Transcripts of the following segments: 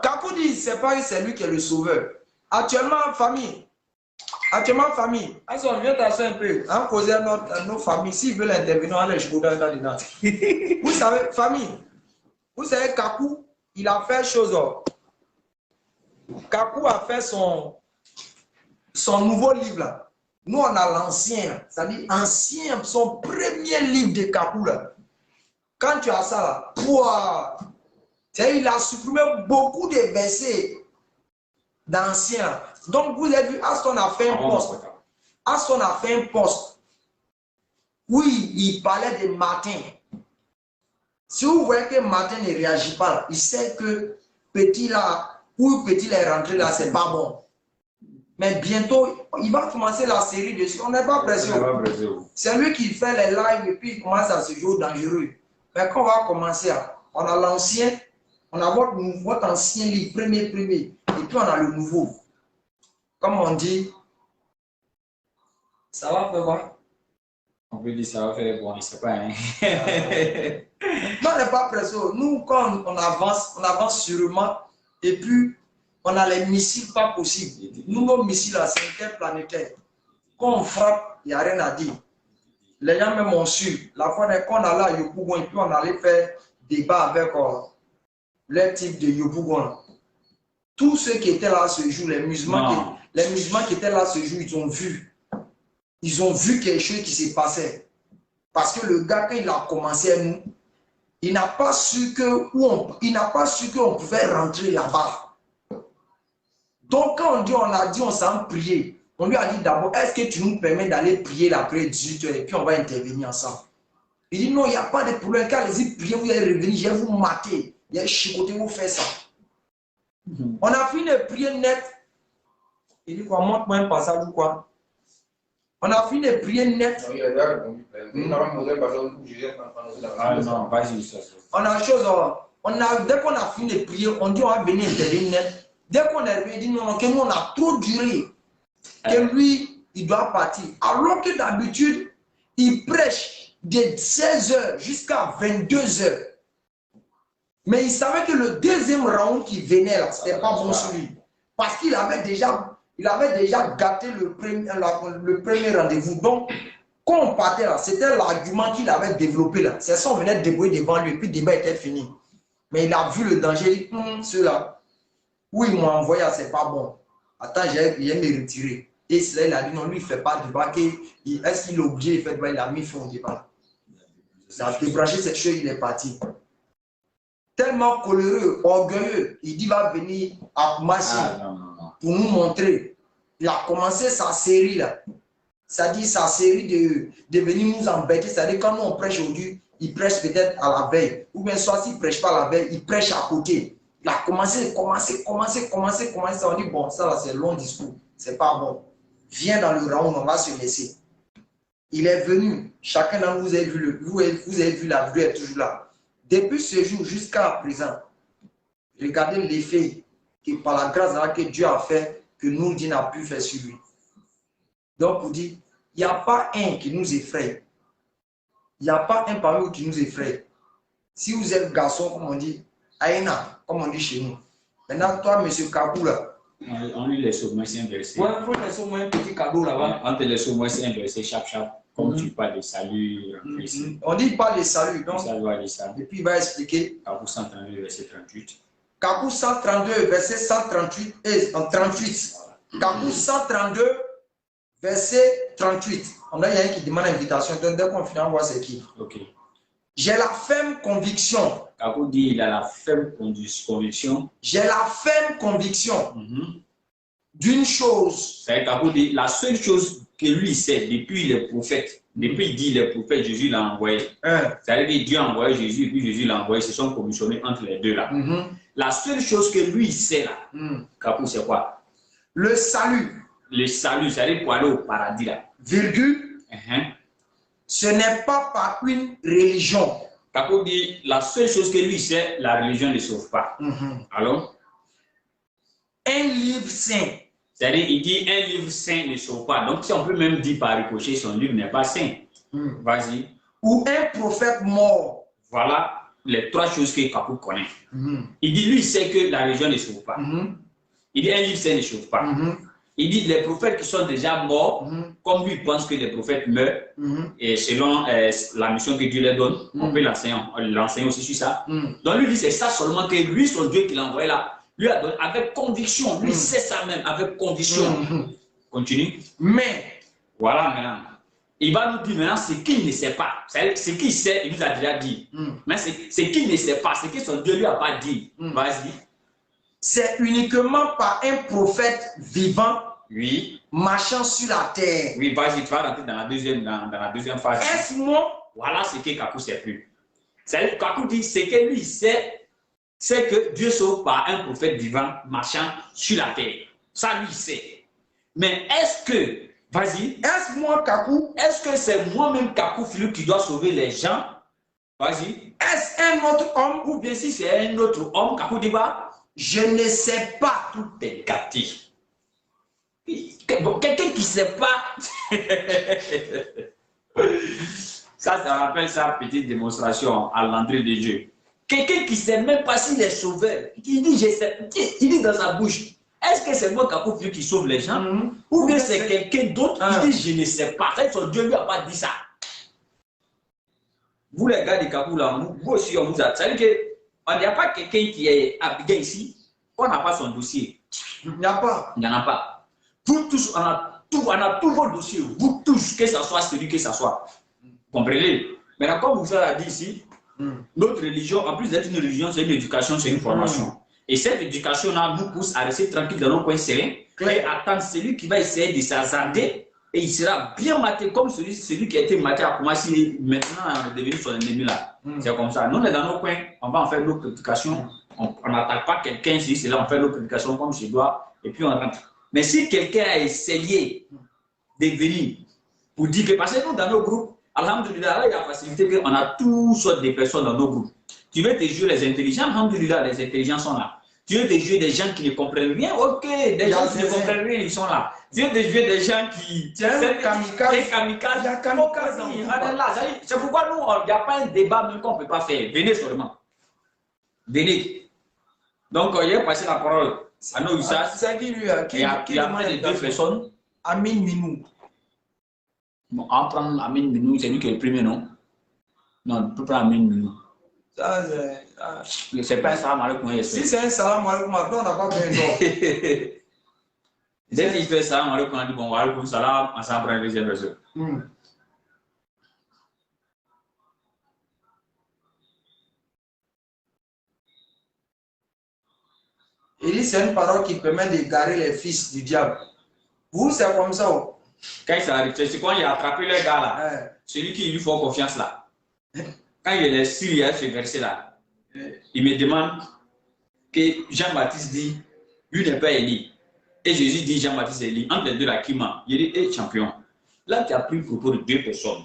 Kakou dit, c'est pas c'est lui qui est le sauveur. Actuellement, famille, on vient t'asseoir un peu, hein, causer nos familles. S'ils veulent intervenir, allez, je vous donne dedans. Vous savez, famille, vous savez, Kakou, il a fait chose. Kakou a fait son nouveau livre là. Nous, on a l'ancien, c'est-à-dire ancien, son premier livre de Kakou là. Quand tu as ça là, pouah, il a supprimé beaucoup de versets d'anciens. Donc, vous avez vu, Aston a fait un poste. Aston a fait un poste. Oui, il parlait de Martin. Si vous voyez que Martin ne réagit pas, il sait que petit là, où petit là est rentré là, c'est pas bon. Mais bientôt, il va commencer la série dessus. On n'est pas pressé. C'est lui qui fait les lives et puis il commence à se jouer dangereux. Mais quand on va commencer, on a l'ancien, on a votre ancien livre, premier, et puis on a le nouveau. Comme on dit, ça va faire quoi? On peut dire ça va faire bon, je ne sais pas. Hein? Non, on n'est pas pressé. Nous, quand on avance sûrement, et puis on a les missiles pas possibles. Nous, nos missiles, c'est interplanétaire. Quand on frappe, il n'y a rien à dire. Les gens même ont su. La fois qu'on a là à Yopougon, et puis on allait faire débat avec les types de Yopougon. Tous ceux qui étaient là ce jour, les musulmans qui étaient là ce jour, ils ont vu. Ils ont vu quelque chose qui s'est passé. Parce que le gars, quand il a commencé à nous, il n'a pas su qu'on pouvait rentrer là-bas. Donc, quand on a dit on s'en prier, on lui a dit d'abord, est-ce que tu nous permets d'aller prier l'après 18 h et puis on va intervenir ensemble? Il dit non, il n'y a pas de problème. Quand allez-y prier, vous allez revenir, je vais vous mater, je vais chicoter, vous faire ça. On a fini de prier net. Il dit quoi, montre-moi un passage ou quoi? On a fini de prier net. Dès qu'on a fini de prier, on dit on va venir intervenir net. Dès qu'on est revenu, non, que nous on a trop duré. Que lui, il doit partir. Alors que d'habitude, il prêche de 16 h jusqu'à 22 h. Mais il savait que le deuxième round qui venait là, c'était pas bon sur lui. Parce qu'il avait déjà gâté le premier rendez-vous. Donc, quand on partait là, c'était l'argument qu'il avait développé là. C'est ça, on venait de débrouiller devant lui et puis le débat était fini. Mais il a vu le danger, ceux-là. Oui, ils m'ont envoyé, c'est pas bon. Attends, j'ai me retirer. Et cela, il a dit non, lui, il ne fait pas de débat. Est-ce qu'il est obligé de faire débat? Il a mis fin au débat. Il a débranché cette chose, il est parti. Tellement coléreux, orgueilleux, il dit va venir à Koumassi pour nous montrer. Il a commencé sa série là. C'est-à-dire sa série de venir nous embêter. C'est-à-dire quand nous on prêche aujourd'hui, il prêche peut-être à la veille. Ou bien soit s'il ne prêche pas à la veille, il prêche à côté. Il a commencé. On dit bon, ça là c'est long discours. C'est pas bon. Viens dans le round, on va se laisser. Il est venu. Chacun d'entre vous avez vu vous avez vu la vue est toujours là. Depuis ce jour jusqu'à présent, regardez l'effet que par la grâce que Dieu a fait, que nous n'a pu faire sur lui. Donc, vous dites, il n'y a pas un qui nous effraie. Il n'y a pas un parmi vous qui nous effraie. Si vous êtes garçon, comme on dit, Aïna, comme on dit chez nous. Maintenant, toi, monsieur Kabou, là. On lui laisse au moins un verset. Ouais, il faut laisser au moins un petit cadeau là-bas. On te laisse au moins un verset, chap. Comme tu parles de salut. On dit pas de salut. Donc, ça doit aller ça. Et puis, il va expliquer. Kabou 132, verset 38. Kabou 132, verset 138 et 38. Kabou 132, verset 38. On a un qui demande l'invitation. Donc, dès qu'on finit, on voit c'est qui. Ok. J'ai la ferme conviction. Kabou dit il a la ferme conviction. J'ai la ferme conviction d'une chose. C'est Kabou dit la seule chose que lui sait depuis les prophètes, depuis il dit les prophètes, Jésus l'a envoyé. C'est-à-dire que Dieu a envoyé Jésus et puis Jésus l'a envoyé, ils se sont commissionnés entre les deux là. La seule chose que lui sait là, Kabou c'est quoi? Le salut. Le salut, c'est-à-dire pour aller au paradis là. Virgule. Ce n'est pas par une religion. Kabou dit la seule chose que lui sait, la religion ne sauve pas. Alors? Un livre saint. C'est-à-dire, il dit un livre saint ne sauve pas. Donc, si on peut même dire par ricochet, son livre n'est pas saint. Vas-y. Ou un prophète mort. Voilà. les trois choses que Kakou connaît. Il dit, lui, il sait que la religion ne chauffe pas. Il dit, un livre saint ne chauffe pas. Il dit, les prophètes qui sont déjà morts, comme lui pense que les prophètes meurent, et selon la mission que Dieu leur donne, on peut l'enseigner aussi sur ça. Donc lui dit, c'est ça seulement que lui, son Dieu qui l'a envoyé là, lui a donné avec conviction. Lui sait ça même, avec conviction. Continue. Mais, voilà maintenant. Il va nous dire maintenant ce qu'il ne sait pas. Ce qu'il sait, il nous a déjà dit. Mais ce qu'il ne sait pas, ce que son Dieu lui a pas dit. Vas-y. C'est uniquement par un prophète vivant, oui, marchant sur la terre. Oui, vas-y, tu vas rentrer dans la deuxième phase. Est-ce moi? Voilà ce que Kakou ne sait plus. C'est-à-dire que Kakou dit ce que lui sait, c'est que Dieu sauve par un prophète vivant marchant sur la terre. Ça, lui, sait. Mais est-ce que, vas-y, est-ce moi, Kakou? Est-ce que c'est moi-même, Kakou Philippe, qui doit sauver les gens? Vas-y. Est-ce un autre homme? Ou bien si c'est un autre homme, Kakou dit bah, je ne sais pas. Tout est gâté. Quelqu'un qui ne sait pas. Ça rappelle sa petite démonstration à l'entrée de Dieu. Quelqu'un qui ne sait même pas s'il est sauveur. Il dit, je sais. Il dit dans sa bouche, est-ce que c'est moi, Kakou Philippe, qui sauve les gens? Ou bien c'est quelqu'un d'autre qui dit, je ne sais pas. Son Dieu ne lui a pas dit ça. Vous, les gars de Kakou, là, vous aussi, on vous a. Ça veut dire qu'il n'y a pas quelqu'un qui est habillé ici, on n'a pas son dossier. Il n'y a pas. Il n'y en a pas. Vous tous, on a tous vos dossiers. Vous tous, que ce soit celui que ce soit. Comprenez? Maintenant, comme vous avez dit ici, notre religion, en plus d'être une religion, c'est une éducation, c'est une formation. Et cette éducation-là nous pousse à rester tranquille dans nos coins sereins et attendre celui qui va essayer de s'hasarder et il sera bien maté comme celui qui a été maté à commencer maintenant à devenir son ennemi là. C'est comme ça. Nous, on est dans nos coins, on va en faire nos prédications. On n'attaque pas quelqu'un, si c'est là, on fait nos prédications comme je dois et puis on rentre. Mais si quelqu'un a essayé de venir pour dire que, parce que nous, dans nos groupes, alhamdoulilah, il y a la facilité qu'on a toutes sortes de personnes dans nos groupes. Tu veux te jouer les intelligents, alhamdoulilah, les intelligents sont là. Tu veux te jouer des gens qui ne comprennent rien, ok, des gens qui ne comprennent rien, ils sont là. Tu veux te jouer des gens qui... C'est kamikaze. C'est pourquoi nous, il n'y a pas un débat même qu'on ne peut pas faire. Venez seulement. Venez. Donc, il a passé la parole. Ah non, ça, c'est qui lui a qui et après les deux personnes. Amin Minou. Bon, on prend Amin Minou, c'est lui qui est le premier, non? Non, on ne peut pas Amin Minou. Ça, c'est pas un salam alaikum. Si c'est un salam alaikum, on n'a pas besoin d'or. Dès qu'il fait salam alaikum, on dit bon, alaikum salam, on s'en prend une deuxième version. Il dit c'est une parole qui permet d'égarer les fils du diable. Vous, c'est comme ça. Quand ça arrive, c'est quand il a attrapé le gars là, celui qui lui fait confiance là. Quand il est sur ce verset là, il me demande que Jean-Baptiste dit, lui n'est pas Élie. Et Jésus dit Jean-Baptiste et Élie. Entre les deux là, qui ment? Il dit, hé champion, là tu as pris le propos de deux personnes,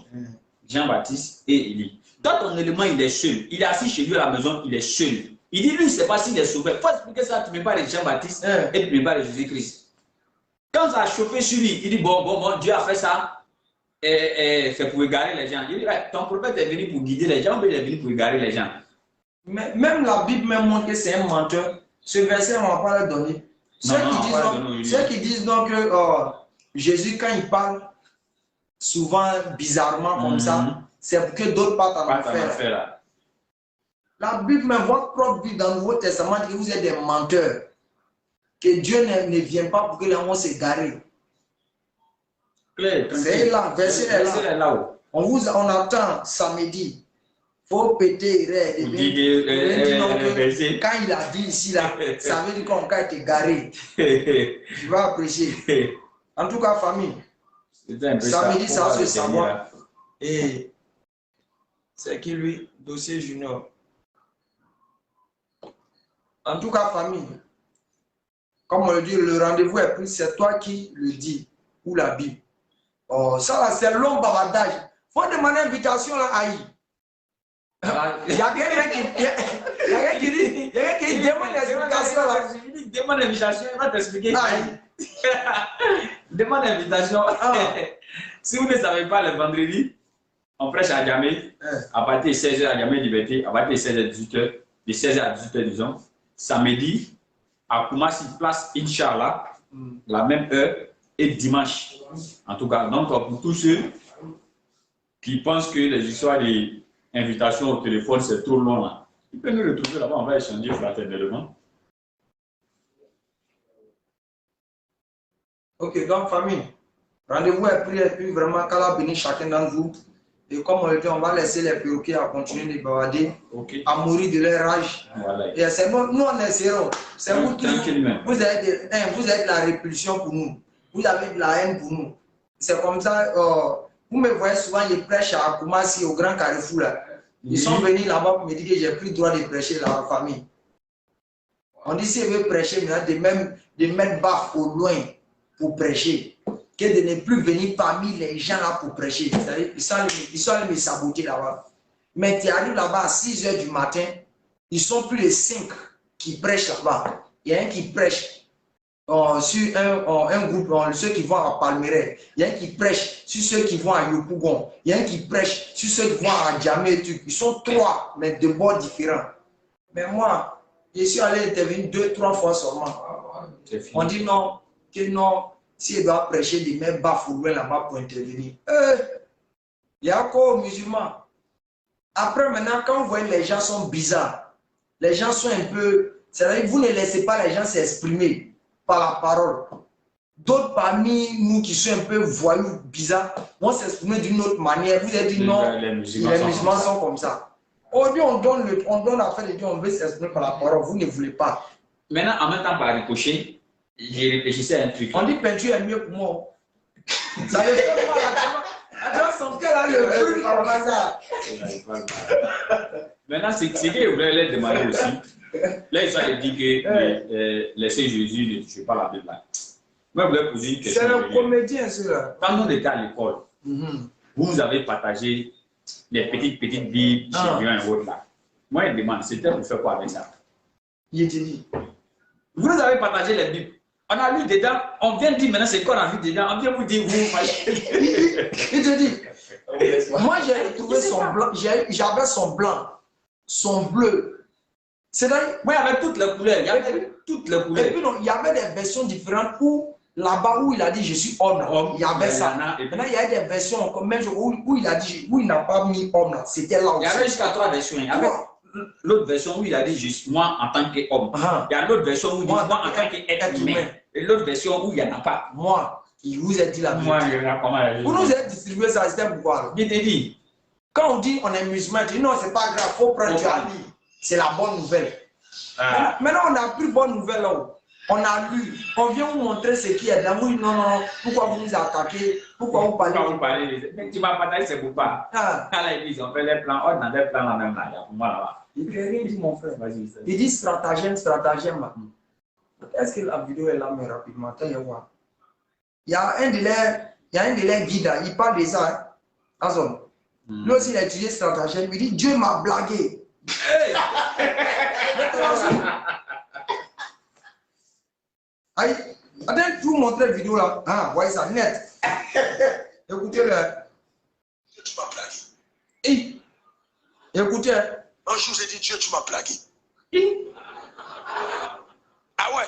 Jean-Baptiste et Élie. Dans ton élément, il est seul. Il est assis chez lui à la maison, il est seul. Il dit, lui, il ne sait pas s'il est sauvé. Il faut expliquer ça, tu ne mets pas de Jean-Baptiste et tu ne mets pas de Jésus-Christ. Quand ça a chauffé sur lui, il dit, bon, Dieu a fait ça, c'est pour égarer les gens. Il dit, ton prophète est venu pour guider les gens, mais il est venu pour égarer les gens. Mais même la Bible même montre que c'est un menteur. Ce verset, on ne va pas le donner. Ceux qui disent donc que Jésus, quand il parle souvent bizarrement comme ça, c'est pour que d'autres partent en enfer. La Bible, même votre propre Bible dans le Nouveau Testament, dit que vous êtes des menteurs. Que Dieu ne vient pas pour que les gens s'égarent. C'est là, verset est là. On attend samedi. Il faut péter quand il a dit ici, là, ça veut dire qu'on va être égaré. Tu vas apprécier. En tout cas, famille, samedi, ça va se savoir. Et c'est qui lui, dossier junior. En tout cas, famille, comme on le dit, le rendez-vous est pris, c'est toi qui le dis, ou la Bible. Oh, ça, c'est long bavardage. Il faut demander invitation là, aïe. Il y a quelqu'un qui demande des invitations là. Il demande l'invitation, il va t'expliquer. Demande l'invitation. Si vous ne savez pas le vendredi, On prêche à Djamé, à partir de 16h à Djamé Liberté, à partir de 16h à 18h, de 16h à 18h, disons. Samedi, à Koumassi, place Inch'Allah, la même heure, et dimanche. En tout cas, donc pour tous ceux qui pensent que les histoires d'invitation au téléphone, c'est trop long là, ils peuvent nous retrouver là-bas, on va échanger fraternellement. Ok, donc famille, rendez-vous est pris et puis vraiment qu'Allah bénisse chacun d'entre vous. Et comme on le dit, on va laisser les perroquets à continuer de bavader, à mourir de leur rage. Voilà. Et c'est bon, nous on essaiera. C'est vous qui vous êtes la répulsion pour nous. Vous avez de la haine pour nous. C'est comme ça, vous me voyez souvent, je prêche à Koumassi, au Grand Carrefour. Là. Ils sont venus là-bas pour me dire que j'ai plus le droit de prêcher la famille. On dit si je veux prêcher, maintenant, de mettre bas au loin pour prêcher. Que de ne plus venir parmi les gens là pour prêcher. Ils sont allés me saboter là-bas. Mais tu arrives là-bas à 6 h du matin, ils sont plus de 5 qui prêchent là-bas. Il y a un qui prêche sur un groupe, ceux qui vont à Palmeraie. Il y a un qui prêche sur ceux qui vont à Yopougon. Il y a un qui prêche sur ceux qui vont à Djamé. Ils sont 3, mais de bords différents. Mais moi, je suis allé intervenir 2-3 fois seulement. On dit non, que non. Si elle doit prêcher des mêmes bafoulouins là-bas pour intervenir. Il y a encore aux musulmans. Après, maintenant, quand vous voyez les gens sont bizarres, les gens sont un peu. C'est-à-dire que vous ne laissez pas les gens s'exprimer par la parole. D'autres parmi nous qui sont un peu voyous, bizarres, vont s'exprimer d'une autre manière. Vous avez dit non, les musulmans sont comme ça. Aujourd'hui, on donne l'affaire de Dieu, on veut s'exprimer par la parole. Vous ne voulez pas. Maintenant, en même temps, par ricochet, j'ai réfléchi à un truc. On dit peinture est mieux pour moi. Ça le fait mal. Attends, son cœur là, le plus comme ça. Maintenant, c'est ce que je voulais leur demander aussi. Là, ils ont dit que laisser Jésus ne touche pas la Bible. Moi, je voulais poser une question. C'est un comédien, celui-là. Quand nous étions à l'école, vous avez partagé les petites Bibles chez Dieu et autres là. Moi, je demande, c'était pour faire quoi avec ça? Il te dit. Vous avez partagé les Bibles. On a lu dedans, on vient de dire maintenant c'est quoi on a lu dedans, on vient vous dire vous. Il te dit, moi j'ai trouvé son blanc, j'avais son blanc, son bleu. C'est-à-dire, moi il y avait toutes les couleurs, il y avait toutes les couleurs. Et puis non, il y avait des versions différentes où là-bas où il a dit je suis homme, il y avait ça. Maintenant il y a des versions même où il a dit, où il n'a pas mis homme là, c'était là où. Il y avait jusqu'à 3 versions. Il y avait l'autre version où il a dit juste moi en tant qu'homme. Il y a l'autre version où il dit moi en tant qu'être humain. Et l'autre version où il n'y en a pas. Moi, il vous a dit la vérité. Moi, vous nous avez distribué ça, c'était pourquoi? Je t'ai dit. Quand on dit on est musulman, tu dis non, c'est pas grave, il faut prendre du Ali. C'est la bonne nouvelle. Maintenant, on a plus bonne nouvelle là-haut. On a lu, on vient vous montrer ce qui est là. Oui, non, non, pourquoi vous nous attaquez? Pourquoi vous parlez? Pourquoi vous parlez? Mais tu m'as partagé, c'est pour pas. Là, ils ont fait les plans, on a des plans là même là, pour moi là-bas. Il ne peut rien dire, mon frère. Il dit stratagème. Est-ce que la vidéo est là, mais rapidement? Il y a un de les guides, il parle de ça. Hein? Lui aussi, il a étudié stratagème. Il dit Dieu m'a blagué. Hey! Attends, je vous montrer la vidéo là. Ah, voyez ça net. Écoutez-le. Tu m'as blagué. Hey. Écoutez. Un jour, j'ai dit Dieu, tu m'as blagué. Ah ouais,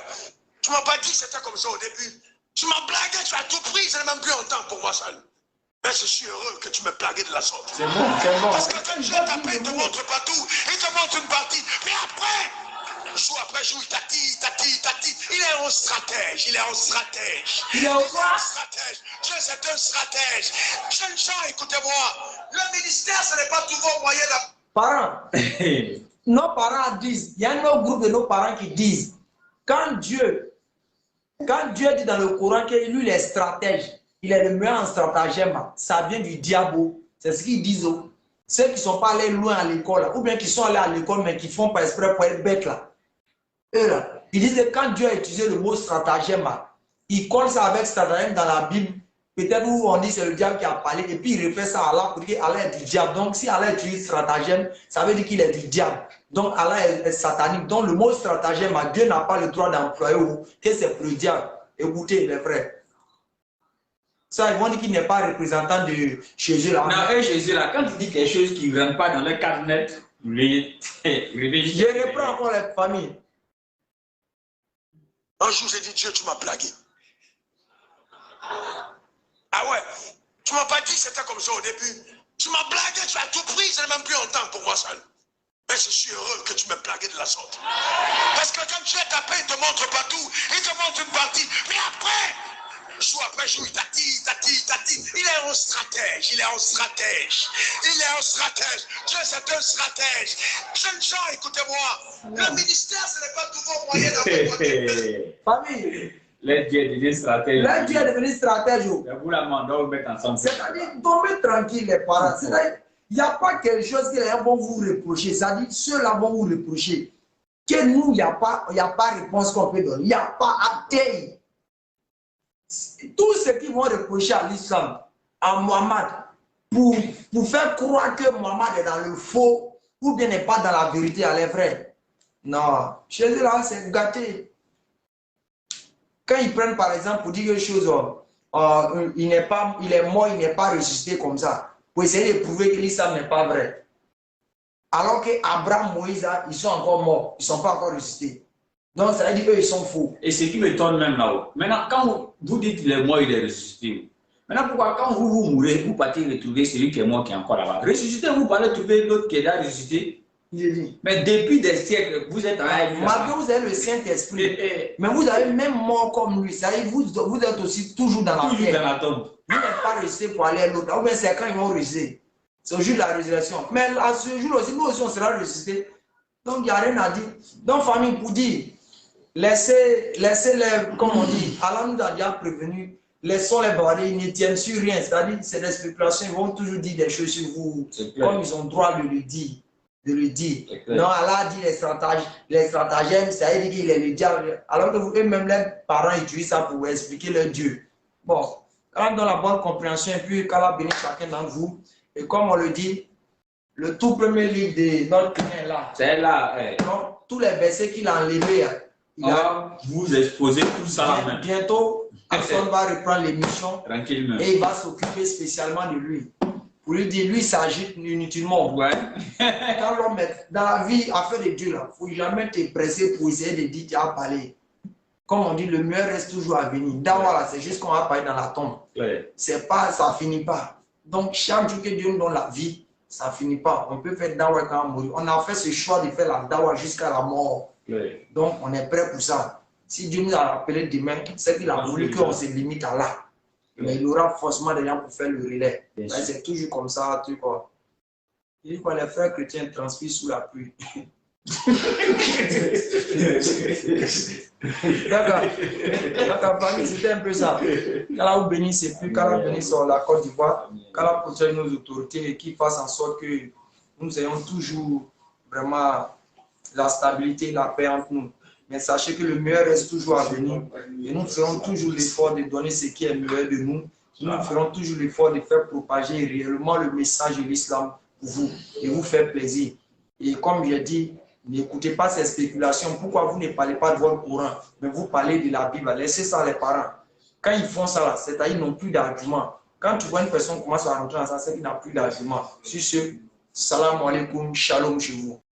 tu m'as pas dit que c'était comme ça au début. Tu m'as blagué, tu as tout pris, je n'ai même plus entendre pour moi, salut. Mais je suis heureux que tu me blagues de la sorte. C'est bon, c'est bon. Parce que quand Dieu t'appelle, il te montre pas tout, il te montre une partie. Mais après, jour après jour, il t'attire. Il est un stratège, Il est un stratège. Dieu, c'est un stratège. Jeunes gens, écoutez-moi, le ministère, ce n'est pas tout vos moyens là. Parents, nos parents disent, il y a un autre groupe de nos parents qui disent, quand Dieu dit dans le Coran que lui, il est stratège, il est le meilleur en stratagème, ça vient du diable. C'est ce qu'ils disent. Ceux qui ne sont pas allés loin à l'école, ou bien qui sont allés à l'école, mais qui font pas exprès pour être bêtes là. Eux là, ils disent que quand Dieu a utilisé le mot stratagème, il colle ça avec stratagème dans la Bible. Peut-être où on dit c'est le diable qui a parlé, et puis il refait ça à Allah pour dire Allah est du diable. Donc si Allah utilise stratagème, ça veut dire qu'il est du diable. Donc Allah est satanique. Donc le mot stratagème, Dieu n'a pas le droit d'employer que c'est pour le diable. Écoutez les frères. Ça, ils vont dire qu'il n'est pas représentant de chez eux là. Non, eux, chez eux là, quand tu dis quelque chose qui ne rentre pas dans le carnet, je reprends encore les familles. Un jour, j'ai dit, Dieu, tu m'as blagué. Ah ouais, tu m'as pas dit que c'était comme ça au début. Tu m'as blagué, tu as tout pris, je n'ai même plus un temps pour moi seul. Mais je suis heureux que tu me blagues de la sorte. Parce que quand tu es tapé, il te montre pas tout, il te montre une partie. Mais après, jour après jour, il tati. Il est un stratège, il est un stratège. Dieu, c'est un stratège. Jeunes gens, écoutez-moi. Le ministère, ce n'est pas toujours moyen d'avoir. Famille. L'aide Dieu est devenu stratège. L'aide Dieu est devenu stratège. Vous la mandez, vous mettre ensemble. C'est-à-dire, tombez tranquille les parents. C'est-à-dire, il n'y a pas quelque chose que les gens vont vous reprocher. C'est-à-dire, ceux-là vont vous reprocher. Que nous, il n'y a pas réponse qu'on peut donner. Il n'y a pas athée. Tout ce qu'ils vont reprocher à l'islam, à Mohammed, pour faire croire que Mohammed est dans le faux, ou bien n'est pas dans la vérité, elle est vraie. Non, chez eux là, c'est gâté. Quand ils prennent par exemple pour dire quelque chose, il est mort, il n'est pas ressuscité comme ça, pour essayer de prouver que l'islam n'est pas vrai. Alors que Abraham, Moïse, ils sont encore morts, ils ne sont pas encore ressuscités. Donc ça veut dire qu'eux, ils sont faux. Et ce qui m'étonne même là-haut. Maintenant, quand vous dites qu'il est mort, il est ressuscité. Maintenant, pourquoi quand vous mourrez, vous partez retrouver celui qui est mort qui est encore là-bas? Ressuscité, vous parlez trouver l'autre qui est là ressuscité. Mais depuis des siècles, vous êtes avec lui. Malgré vous avez le Saint-Esprit, mais vous avez même mort comme lui. Ça veut dire vous êtes aussi toujours dans la terre. Dans la tombe. Vous n'êtes pas resté pour aller à l'autre. Ou bien c'est quand ils vont ressusciter. C'est au jour de la résurrection. Mais à ce jour aussi, nous aussi on sera ressuscités. Donc il n'y a rien à dire. Donc famille, pour dire, laissez-les, comme on dit, Allah nous a déjà prévenu, laissons les barrer, ils ne tiennent sur rien. C'est-à-dire c'est des spéculations, ils vont toujours dire des choses sur vous, comme ils ont droit de le dire. Non, Allah dit les stratagèmes, ça veut dire qu'il est le diable. Alors que eux-mêmes, les parents utilisent ça pour expliquer leur Dieu. Bon, quand dans la bonne compréhension, et puis qu'Allah bénisse chacun d'entre vous. Et comme on le dit, le tout premier livre de notre Père est là. C'est là. Donc, tous les versets qu'il a enlevés, vous exposez tout ça. Bientôt, Axon va reprendre l'émission tranquillement. Et il va s'occuper spécialement de lui. Pour lui dire, lui s'agite inutilement. Ouais. Quand l'homme est dans la vie, affaire de Dieu, il ne faut jamais te presser pour essayer de dire, tu as parlé. Comme on dit, le meilleur reste toujours à venir. D'abord, c'est juste qu'on va parler dans la tombe. Ouais. C'est pas, ça finit pas. Donc, chaque jour que Dieu nous donne la vie, ça finit pas. On peut faire dawa quand on mourit. On a fait ce choix de faire la dawa jusqu'à la mort. Ouais. Donc, on est prêt pour ça. Si Dieu nous a rappelé demain, c'est qu'il a voulu qu'on se limite à là. Mais il y aura forcément des gens pour faire le relais. C'est toujours comme ça, tu vois. Il dit que les frères chrétiens transpirent sous la pluie. D'accord, c'était un peu ça. Qu'Allah vous bénisse et puis qu'Allah bénisse la Côte d'Ivoire, qu'Allah protège nos autorités et qu'il fasse en sorte que nous ayons toujours vraiment la stabilité, la paix entre nous. Mais sachez que le meilleur reste toujours à venir et nous ferons toujours l'effort de donner ce qui est meilleur de nous. Nous ferons toujours l'effort de faire propager réellement le message de l'islam pour vous et vous faire plaisir. Et comme j'ai dit, n'écoutez pas ces spéculations. Pourquoi vous ne parlez pas de votre Coran, mais vous parlez de la Bible? Laissez ça les parents. Quand ils font ça, c'est-à-dire qu'ils n'ont plus d'arguments. Quand tu vois une personne commence à rentrer dans ça, c'est qu'il n'a plus d'arguments. Sur ce, salam alaikum, shalom chez vous.